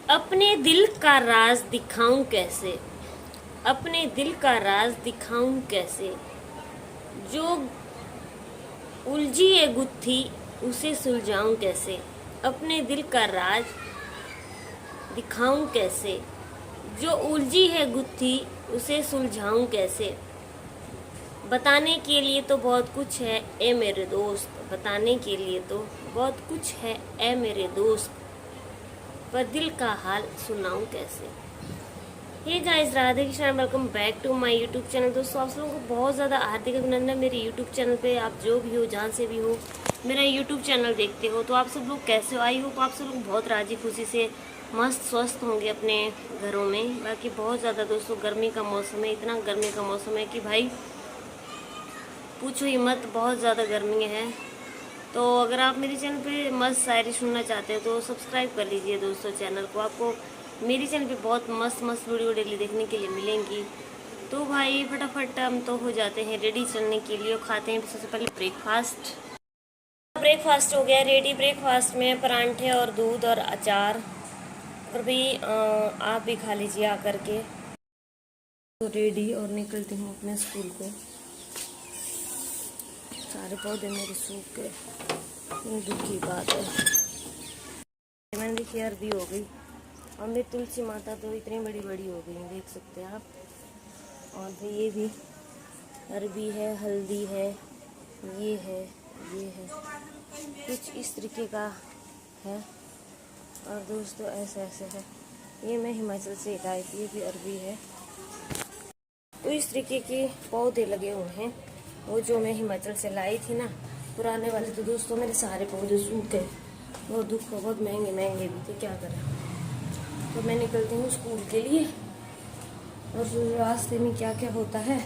अपने दिल का राज दिखाऊं कैसे, अपने दिल का राज दिखाऊं कैसे, जो उलझी है गुत्थी उसे सुलझाऊं कैसे। अपने दिल का राज दिखाऊं कैसे, जो उलझी है गुत्थी उसे सुलझाऊं कैसे। बताने के लिए तो बहुत कुछ है ए मेरे दोस्त, बताने के लिए तो बहुत कुछ है ए मेरे दोस्त, पर दिल का हाल सुनाऊं कैसे। Hey guys, Radhe Krishna, welcome back to my YouTube channel. दोस्तों, आप लोगों को बहुत ज़्यादा हार्दिक अभिनंदन। मेरे यूट्यूब चैनल पे आप जो भी हो, जहाँ से भी हो, मेरा यूट्यूब चैनल देखते हो, तो आप सब लोग कैसे हो। आई होप आप सब लोग बहुत राजी खुशी से मस्त स्वस्थ होंगे अपने घरों में। बाकी बहुत ज़्यादा दोस्तों गर्मी का मौसम है, इतना गर्मी का मौसम है कि भाई पूछो ही मत, बहुत ज़्यादा गर्मी है। तो अगर आप मेरे चैनल पे मस्त शायरी सुनना चाहते हो तो सब्सक्राइब कर लीजिए दोस्तों चैनल को। आपको मेरे चैनल पे बहुत मस्त मस्त वीडियो डेली देखने के लिए मिलेंगी। तो भाई फटाफट हम तो हो जाते हैं रेडी चलने के लिए और खाते हैं सबसे पहले ब्रेकफास्ट। ब्रेकफास्ट हो गया रेडी। ब्रेकफास्ट में परांठे और दूध और अचार। और भी आप भी खा लीजिए आकर के। तो रेडी और निकलती हूँ अपने स्कूल को। सारे पौधे मेरे सूख गए, दुख की बात है। मैंने देखी अरबी हो गई और मेरी तुलसी माता तो इतनी बड़ी बड़ी हो गई हैं, देख सकते हैं आप। और भाई ये भी अरबी है, हल्दी है, ये है, ये है, कुछ इस तरीके का है। और दोस्तों ऐसे ऐसे है। ये मैं हिमाचल से लाई थी, ये भी अरबी है। तो इस तरीके के पौधे लगे हुए हैं, वो जो मैं हिमाचल से लाई थी ना पुराने वाले। तो दोस्तों मेरे सारे पौधे सूख गए, बहुत दुख हो, बहुत महंगे महंगे भी थे, क्या करें। तो मैं निकलती हूँ स्कूल के लिए और रास्ते में क्या क्या होता है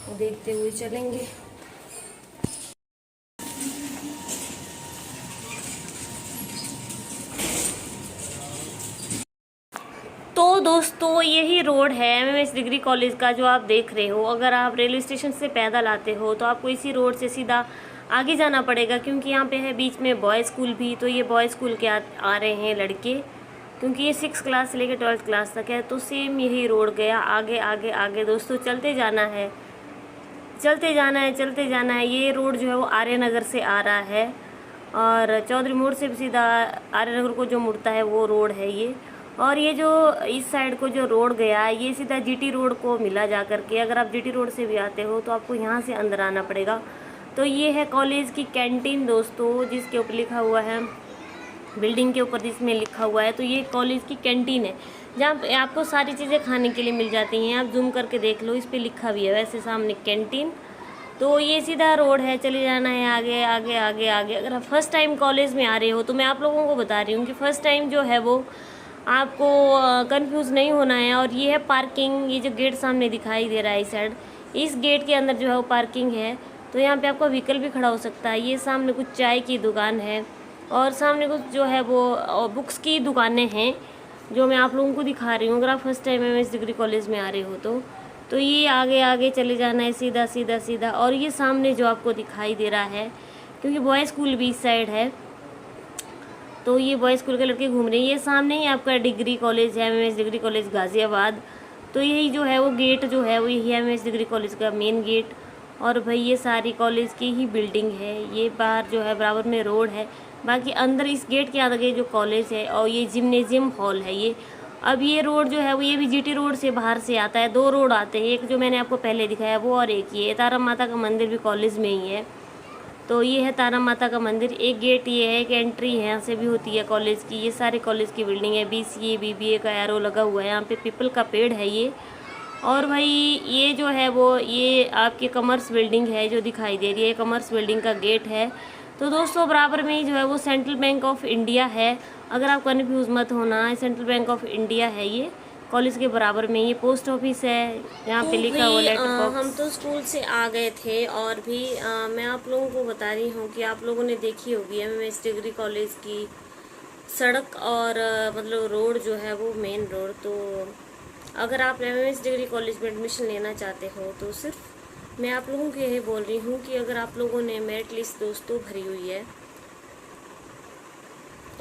वो देखते हुए चलेंगे। तो दोस्तों यही रोड है एमएमएस डिग्री कॉलेज का जो आप देख रहे हो। अगर आप रेलवे स्टेशन से पैदल आते हो तो आपको इसी रोड से सीधा आगे जाना पड़ेगा, क्योंकि यहाँ पे है बीच में बॉयज़ स्कूल भी। तो ये बॉयज़ स्कूल के आ रहे हैं लड़के, क्योंकि ये 6 क्लास से लेकर 12th क्लास तक है। तो सेम यही रोड गया आगे आगे आगे। दोस्तों चलते जाना है, चलते जाना है, चलते जाना है। ये रोड जो है वो आर्य नगर से आ रहा है और चौधरी मोड़ से भी सीधा आर्य नगर को जो मुड़ता है वो रोड है ये। और ये जो इस साइड को जो रोड गया है ये सीधा जीटी रोड को मिला जा करके। अगर आप जीटी रोड से भी आते हो तो आपको यहाँ से अंदर आना पड़ेगा। तो ये है कॉलेज की कैंटीन दोस्तों, जिसके ऊपर लिखा हुआ है, बिल्डिंग के ऊपर जिसमें लिखा हुआ है। तो ये कॉलेज की कैंटीन है जहाँ पे आपको सारी चीज़ें खाने के लिए मिल जाती हैं। आप जूम करके देख लो, इस पर लिखा भी है वैसे सामने कैंटीन। तो ये सीधा रोड है, चले जाना है आगे आगे आगे आगे। अगर आप फर्स्ट टाइम कॉलेज में आ रहे हो तो मैं आप लोगों को बता रही हूँ कि फ़र्स्ट टाइम जो है वो आपको कंफ्यूज नहीं होना है। और ये है पार्किंग। ये जो गेट सामने दिखाई दे रहा है इस साइड, इस गेट के अंदर जो है वो पार्किंग है। तो यहाँ पे आपका व्हीकल भी खड़ा हो सकता है। ये सामने कुछ चाय की दुकान है और सामने कुछ जो है वो बुक्स की दुकानें हैं जो मैं आप लोगों को दिखा रही हूँ। अगर आप first time MS degree college में आ रहे हो तो ये आगे आगे चले जाना है सीधा सीधा सीधा। और ये सामने जो आपको दिखाई दे रहा है, क्योंकि बॉयज़ स्कूल भी इस साइड है, तो ये बॉयज़ स्कूल के लड़के घूम रहे हैं। ये सामने ही आपका डिग्री कॉलेज है, एमएस डिग्री कॉलेज गाज़ियाबाद। तो यही जो है वो गेट जो है वो यही एमएस डिग्री कॉलेज का मेन गेट। और भाई ये सारी कॉलेज की ही बिल्डिंग है। ये बाहर जो है बराबर में रोड है, बाकी अंदर इस गेट के आगे जो कॉलेज है और ये जिम्नेजियम हॉल है ये। अब ये रोड जो है वो ये भी जीटी रोड से बाहर से आता है। 2 रोड आते हैं, एक जो मैंने आपको पहले दिखाया वो, और एक ये तारा माता का मंदिर भी कॉलेज में ही है। तो ये है तारा माता का मंदिर। एक गेट ये है, एक एंट्री है, यहाँ से भी होती है कॉलेज की। ये सारे कॉलेज की बिल्डिंग है। बीसीए बीबीए का एरो लगा हुआ है, यहाँ पे पीपल का पेड़ है ये। और भाई ये जो है वो ये आपकी कॉमर्स बिल्डिंग है जो दिखाई दे रही है, कॉमर्स बिल्डिंग का गेट है। तो दोस्तों बराबर में ही जो है वो सेंट्रल बैंक ऑफ इंडिया है। अगर आप कन्फ्यूज़ मत होना, सेंट्रल बैंक ऑफ इंडिया है ये। कॉलेज के बराबर में ये पोस्ट ऑफिस है, यहाँ पे लिखा हुआ लेटर बॉक्स। हम तो स्कूल से आ गए थे और भी मैं आप लोगों को बता रही हूँ कि आप लोगों ने देखी होगी एमएमएस डिग्री कॉलेज की सड़क और मतलब रोड जो है वो मेन रोड। तो अगर आप एमएमएस डिग्री कॉलेज में एडमिशन लेना चाहते हो तो सिर्फ मैं आप लोगों को यही बोल रही हूँ कि अगर आप लोगों ने मेरिट लिस्ट दोस्तों भरी हुई है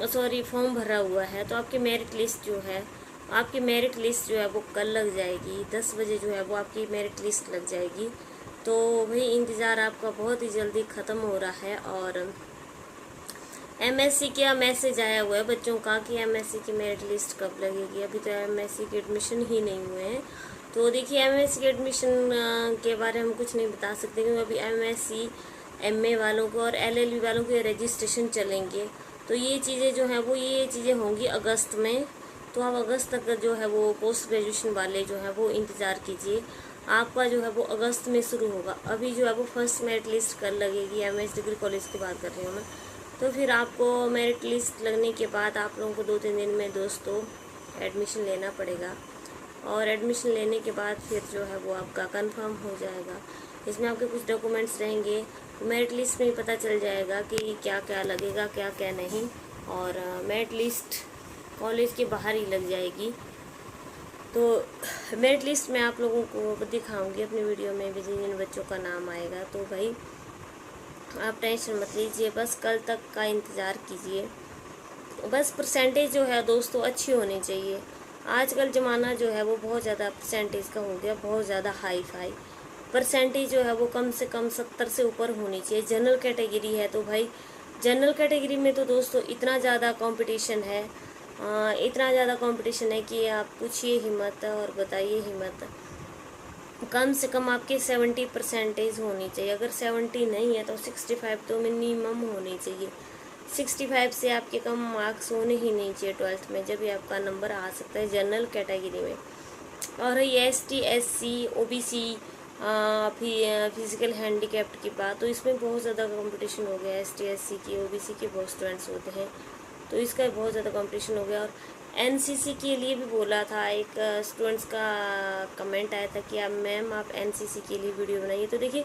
सॉरी फॉर्म भरा हुआ है, तो आपकी मेरिट लिस्ट जो है वो कल लग जाएगी। 10 बजे जो है वो आपकी मेरिट लिस्ट लग जाएगी। तो भाई इंतज़ार आपका बहुत ही जल्दी ख़त्म हो रहा है। और एमएससी का मैसेज आया हुआ है बच्चों का कि एमएससी की मेरिट लिस्ट कब लगेगी। अभी तो एमएससी के एडमिशन ही नहीं हुए हैं। तो देखिए एमएससी के एडमिशन के बारे में हम कुछ नहीं बता सकते, क्योंकि अभी एमएससी एमए वालों को और एलएलबी वालों के रजिस्ट्रेशन चलेंगे। तो ये चीज़ें जो हैं वो ये चीज़ें होंगी अगस्त में। तो आप अगस्त तक जो है वो पोस्ट ग्रेजुएशन वाले जो है वो इंतज़ार कीजिए। आपका जो है वो अगस्त में शुरू होगा। अभी जो है वो फर्स्ट मेरिट लिस्ट कल लगेगी। एमएस डिग्री कॉलेज की बात कर रही हूँ मैं। तो फिर आपको मेरिट लिस्ट लगने के बाद आप लोगों को 2-3 दिन में दोस्तों एडमिशन लेना पड़ेगा। और एडमिशन लेने के बाद फिर जो है वो आपका कंफर्म हो जाएगा। इसमें आपके कुछ डॉक्यूमेंट्स रहेंगे, मेरिट लिस्ट में ही पता चल जाएगा कि क्या क्या लगेगा क्या क्या नहीं। और मेरिट लिस्ट कॉलेज के बाहर ही लग जाएगी। तो मेरिट लिस्ट में आप लोगों को दिखाऊंगी अपनी वीडियो में भी जिन बच्चों का नाम आएगा। तो भाई आप टेंशन मत लीजिए, बस कल तक का इंतज़ार कीजिए। बस परसेंटेज जो है दोस्तों अच्छी होनी चाहिए। आजकल ज़माना जो है वो बहुत ज़्यादा परसेंटेज का हो गया, बहुत ज़्यादा हाई फाई। परसेंटेज जो है वो कम से कम 70 से ऊपर होनी चाहिए। जनरल कैटेगरी है तो भाई जनरल कैटेगरी में तो दोस्तों इतना ज़्यादा कंपटीशन है, इतना ज़्यादा कंपटीशन है कि आप पूछिए हिम्मत और बताइए हिम्मत। कम से कम आपकी 70 परसेंटेज होनी चाहिए। अगर 70 नहीं है तो 65 तो मिनिमम होनी चाहिए। 65 से आपके कम मार्क्स होने ही नहीं चाहिए 12th में, जब भी आपका नंबर आ सकता है जनरल कैटेगरी में। और ये ST SC OBC physical handicapped की बात, तो इसमें बहुत ज़्यादा कंपटीशन हो गया। ST SC की OBC के बहुत स्टूडेंट्स होते हैं, तो इसका बहुत ज़्यादा कंपटीशन हो गया। और NCC के लिए भी बोला था, एक स्टूडेंट्स का कमेंट आया था कि आप मैम आप NCC के लिए वीडियो बनाइए। तो देखिए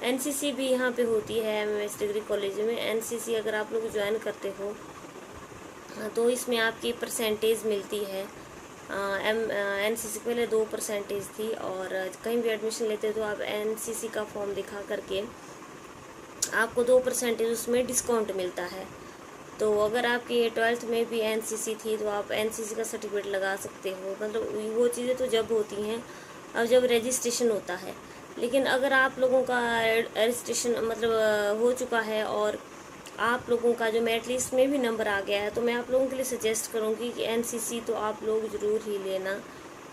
NCC भी यहाँ पे होती है MS डिग्री कॉलेज में। NCC अगर आप लोग ज्वाइन करते हो तो इसमें आपकी परसेंटेज मिलती है। NCC पहले 2% थी, और कहीं भी एडमिशन लेते हो तो आप NCC का फॉर्म दिखा करके आपको 2% उसमें डिस्काउंट मिलता है। तो अगर आपकी 12th में भी NCC थी तो आप NCC का सर्टिफिकेट लगा सकते हो। मतलब वो चीज़ें तो जब होती हैं अब जब रजिस्ट्रेशन होता है। लेकिन अगर आप लोगों का रजिस्ट्रेशन मतलब हो चुका है और आप लोगों का जो मेरिट लिस्ट में भी नंबर आ गया है, तो मैं आप लोगों के लिए सजेस्ट करूँगी कि NCC तो आप लोग ज़रूर ही लेना,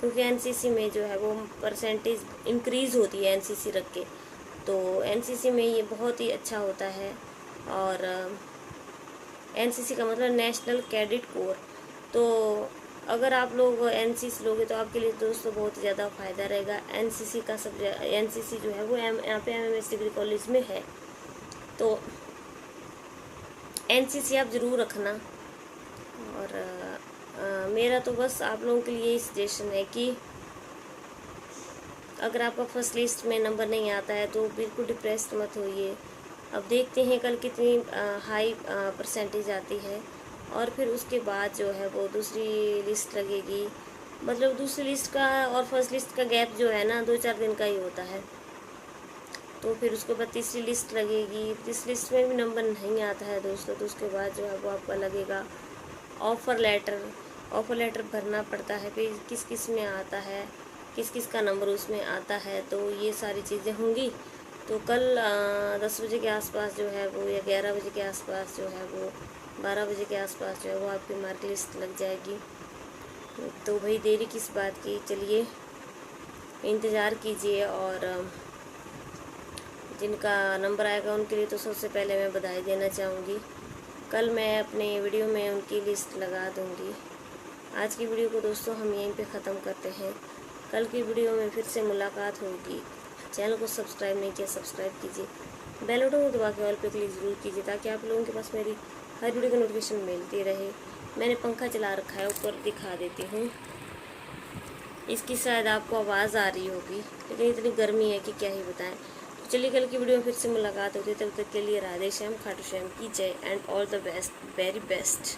क्योंकि NCC में जो है वो परसेंटेज इंक्रीज़ होती है NCC रख के। तो NCC में ये बहुत ही अच्छा होता है। और NCC का मतलब नेशनल कैडेट कोर। तो अगर आप लोग NCC लोगे तो आपके लिए दोस्तों बहुत ही ज़्यादा फ़ायदा रहेगा। NCC का सब्जेक्ट NCC जो है वो यहाँ पे MS डिग्री कॉलेज में है, तो NCC आप ज़रूर रखना। और मेरा तो बस आप लोगों के लिए यही सजेशन है कि अगर आपका फर्स्ट लिस्ट में नंबर नहीं आता है तो बिल्कुल डिप्रेस्ड मत होइए। अब देखते हैं कल कितनी हाई परसेंटेज आती है, और फिर उसके बाद जो है वो दूसरी लिस्ट लगेगी। मतलब दूसरी लिस्ट का और फर्स्ट लिस्ट का गैप जो है ना 2-4 दिन का ही होता है। तो फिर उसके बाद तीसरी लिस्ट लगेगी। तीसरी लिस्ट में भी नंबर नहीं आता है दोस्तों, तो उसके बाद जो है वो आपका लगेगा ऑफ़र लेटर भरना पड़ता है। फिर किस किस में आता है, किस किस का नंबर उसमें आता है, तो ये सारी चीज़ें होंगी। तो कल 10 बजे के आसपास जो है वो, या 11 बजे के आसपास जो है वो, 12 बजे के आसपास जो है वो आपकी मार्क लिस्ट लग जाएगी। तो भाई देरी किस बात की, चलिए इंतज़ार कीजिए। और जिनका नंबर आएगा उनके लिए तो सबसे पहले मैं बधाई देना चाहूँगी। कल मैं अपने वीडियो में उनकी लिस्ट लगा दूँगी। आज की वीडियो को दोस्तों हम यहीं पे ख़त्म करते हैं। कल की वीडियो में फिर से मुलाकात होगी। चैनल को सब्सक्राइब नहीं किया सब्सक्राइब कीजिए, बेल आइकन को दबा के ऑल पे क्लिक ज़रूर कीजिए, ताकि आप लोगों के पास मेरी हर वीडियो की नोटिफिकेशन मिलती रहे। मैंने पंखा चला रखा है, ऊपर दिखा देती हूँ। इसकी शायद आपको आवाज़ आ रही होगी, लेकिन इतनी गर्मी है कि क्या ही बताएं। तो चलिए कल की वीडियो में फिर से मुलाकात होती है। तब तक के लिए राधे श्याम, खाटू श्याम की जय, and all the best, very best.